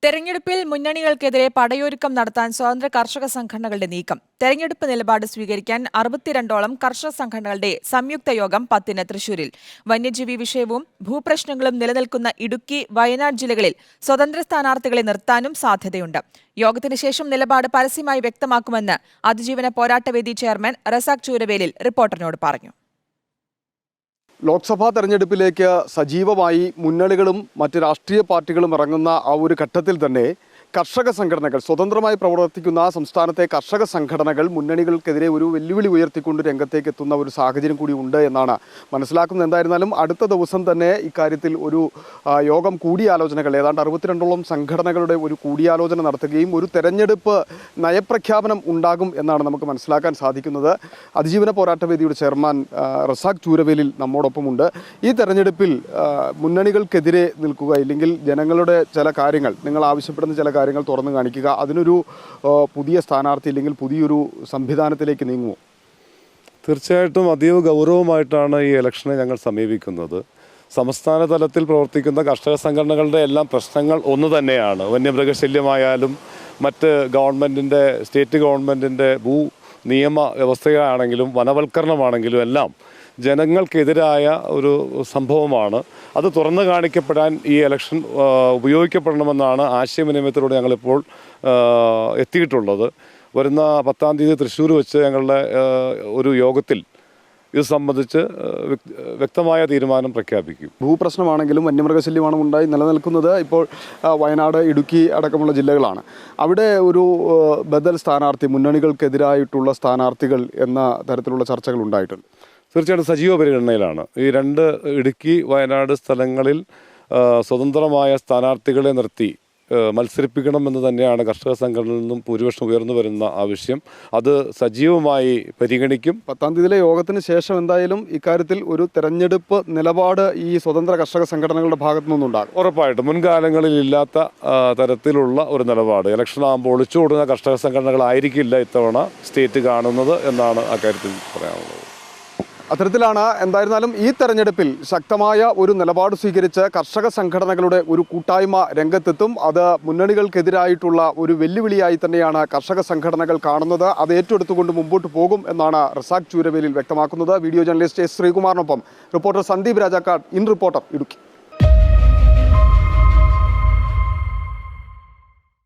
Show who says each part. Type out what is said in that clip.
Speaker 1: തെരഞ്ഞെടുപ്പിൽ മുന്നണികൾക്കെതിരെ പടയൊരുക്കം നടത്താൻ സ്വതന്ത്ര കർഷക സംഘടനകളുടെ നീക്കം. തെരഞ്ഞെടുപ്പ് നിലപാട് സ്വീകരിക്കാൻ 62ഓളം കർഷക സംഘടനകളുടെ സംയുക്ത യോഗം 10-ന് തൃശൂരിൽ. വന്യജീവി വിഷയവും ഭൂപ്രശ്നങ്ങളും നിലനിൽക്കുന്ന ഇടുക്കി, വയനാട് ജില്ലകളിൽ സ്വതന്ത്ര സ്ഥാനാർത്ഥികളെ നിർത്താനും സാധ്യതയുണ്ട്. യോഗത്തിന് ശേഷം നിലപാട് പരസ്യമായി വ്യക്തമാക്കുമെന്ന് അതിജീവന പോരാട്ടവേദി ചെയർമാൻ റസാഖ് ചൂരവേലിൽ റിപ്പോർട്ടറിനോട് പറഞ്ഞു.
Speaker 2: ലോക്സഭാ തെരഞ്ഞെടുപ്പിലേക്ക് സജീവമായി മുന്നണികളും മറ്റ് രാഷ്ട്രീയ പാർട്ടികളും ഇറങ്ങുന്ന ആ ഒരു ഘട്ടത്തിൽ തന്നെ കർഷക സംഘടനകൾ, സ്വതന്ത്രമായി പ്രവർത്തിക്കുന്ന സംസ്ഥാനത്തെ കർഷക സംഘടനകൾ മുന്നണികൾക്കെതിരെ ഒരു വെല്ലുവിളി ഉയർത്തിക്കൊണ്ട് രംഗത്തേക്ക് എത്തുന്ന ഒരു സാഹചര്യം കൂടി ഉണ്ട് എന്നാണ് മനസ്സിലാക്കുന്നത്. എന്തായിരുന്നാലും അടുത്ത ദിവസം തന്നെ ഇക്കാര്യത്തിൽ ഒരു യോഗം, കൂടിയാലോചനകൾ, ഏതാണ്ട് 62ഓളം സംഘടനകളുടെ ഒരു കൂടിയാലോചന നടത്തുകയും ഒരു തെരഞ്ഞെടുപ്പ് നയപ്രഖ്യാപനം ഉണ്ടാകും എന്നാണ് നമുക്ക് മനസ്സിലാക്കാൻ സാധിക്കുന്നത്. അതിജീവന പോരാട്ടവേദിയുടെ ചെയർമാൻ റസാഖ് ചൂരവേലിൽ നമ്മോടൊപ്പമുണ്ട്. ഈ തെരഞ്ഞെടുപ്പിൽ മുന്നണികൾക്കെതിരെ നിൽക്കുക, ഇല്ലെങ്കിൽ ജനങ്ങളുടെ ചില കാര്യങ്ങൾ, നിങ്ങൾ ആവശ്യപ്പെടുന്ന ചില കാര്യങ്ങൾ തുറന്നു കാണിക്കുക, അതിനൊരു പുതിയ സ്ഥാനാർത്ഥി ഇല്ലെങ്കിൽ പുതിയൊരു സംവിധാനത്തിലേക്ക് നീങ്ങുമോ?
Speaker 3: തീർച്ചയായിട്ടും അതീവ ഗൗരവമായിട്ടാണ് ഈ ഇലക്ഷനെ ഞങ്ങൾ സമീപിക്കുന്നത്. സംസ്ഥാന തലത്തിൽ പ്രവർത്തിക്കുന്ന കർഷക സംഘടനകളുടെ എല്ലാം പ്രശ്നങ്ങൾ ഒന്ന് തന്നെയാണ്. വന്യമൃഗശല്യമായാലും മറ്റ് ഗവൺമെൻറ്റിൻ്റെ, സ്റ്റേറ്റ് ഗവൺമെൻറ്റിൻ്റെ ഭൂ നിയമ വ്യവസ്ഥയാണെങ്കിലും വനവൽക്കരണമാണെങ്കിലും എല്ലാം ജനങ്ങൾക്കെതിരായ ഒരു സംഭവമാണ്. അത് തുറന്നു കാണിക്കപ്പെടാൻ ഈ ഇലക്ഷൻ ഉപയോഗിക്കപ്പെടണമെന്നാണ് ആശയവിനിമയത്തിലൂടെ ഞങ്ങളിപ്പോൾ എത്തിയിട്ടുള്ളത്. വരുന്ന 10-ാം തീയതി തൃശ്ശൂർ വെച്ച് ഞങ്ങളുടെ ഒരു യോഗത്തിൽ ഇത് സംബന്ധിച്ച് വ്യക്തമായ തീരുമാനം പ്രഖ്യാപിക്കും.
Speaker 2: ഭൂപ്രശ്നമാണെങ്കിലും വന്യമൃഗശല്യമാണ് ഉണ്ടായി നിലനിൽക്കുന്നത്. ഇപ്പോൾ വയനാട്, ഇടുക്കി അടക്കമുള്ള ജില്ലകളാണ്. അവിടെ ഒരു ബദൽ സ്ഥാനാർത്ഥി, മുന്നണികൾക്കെതിരായിട്ടുള്ള സ്ഥാനാർത്ഥികൾ എന്ന തരത്തിലുള്ള ചർച്ചകൾ ഉണ്ടായിട്ടുണ്ട്.
Speaker 3: തീർച്ചയായിട്ടും സജീവ പരിഗണനയിലാണ്. ഈ 2 ഇടുക്കി, വയനാട് സ്ഥലങ്ങളിൽ സ്വതന്ത്രമായ സ്ഥാനാർത്ഥികളെ നിർത്തി മത്സരിപ്പിക്കണമെന്ന് തന്നെയാണ് കർഷക സംഘടനയിൽ നിന്നും ഭൂരിപക്ഷം ഉയർന്നു വരുന്ന ആവശ്യം. അത് സജീവമായി പരിഗണിക്കും.
Speaker 2: 10-ാം തീയതിയിലെ യോഗത്തിന് ശേഷം എന്തായാലും ഇക്കാര്യത്തിൽ ഒരു തെരഞ്ഞെടുപ്പ് നിലപാട് ഈ സ്വതന്ത്ര കർഷക സംഘടനകളുടെ ഭാഗത്തു നിന്നുണ്ടാകും.
Speaker 3: ഉറപ്പായിട്ടും മുൻകാലങ്ങളിൽ ഇല്ലാത്ത തരത്തിലുള്ള ഒരു നിലപാട്. ഇലക്ഷൻ ആകുമ്പോൾ ഒളിച്ചോടുന്ന കർഷക സംഘടനകളായിരിക്കില്ല ഇത്തവണ സ്റ്റേറ്റ് കാണുന്നത് എന്നാണ് അക്കാര്യത്തിൽ പറയാനുള്ളത്.
Speaker 2: അത്തരത്തിലാണ് എന്തായിരുന്നാലും ഈ തെരഞ്ഞെടുപ്പിൽ ശക്തമായ ഒരു നിലപാട് സ്വീകരിച്ച് കർഷക സംഘടനകളുടെ ഒരു കൂട്ടായ്മ രംഗത്തെത്തും. അത് മുന്നണികൾക്കെതിരായിട്ടുള്ള ഒരു വെല്ലുവിളിയായി തന്നെയാണ് കർഷക സംഘടനകൾ കാണുന്നത്. അത് ഏറ്റെടുത്തുകൊണ്ട് മുമ്പോട്ട് പോകും എന്നാണ് റസാഖ് ചൂരവേലിൽ വ്യക്തമാക്കുന്നത്. വീഡിയോ ജേർണലിസ്റ്റ് എസ് ശ്രീകുമാറിനൊപ്പം reporter Sandeep Rajakkad, in reporter, Idukki.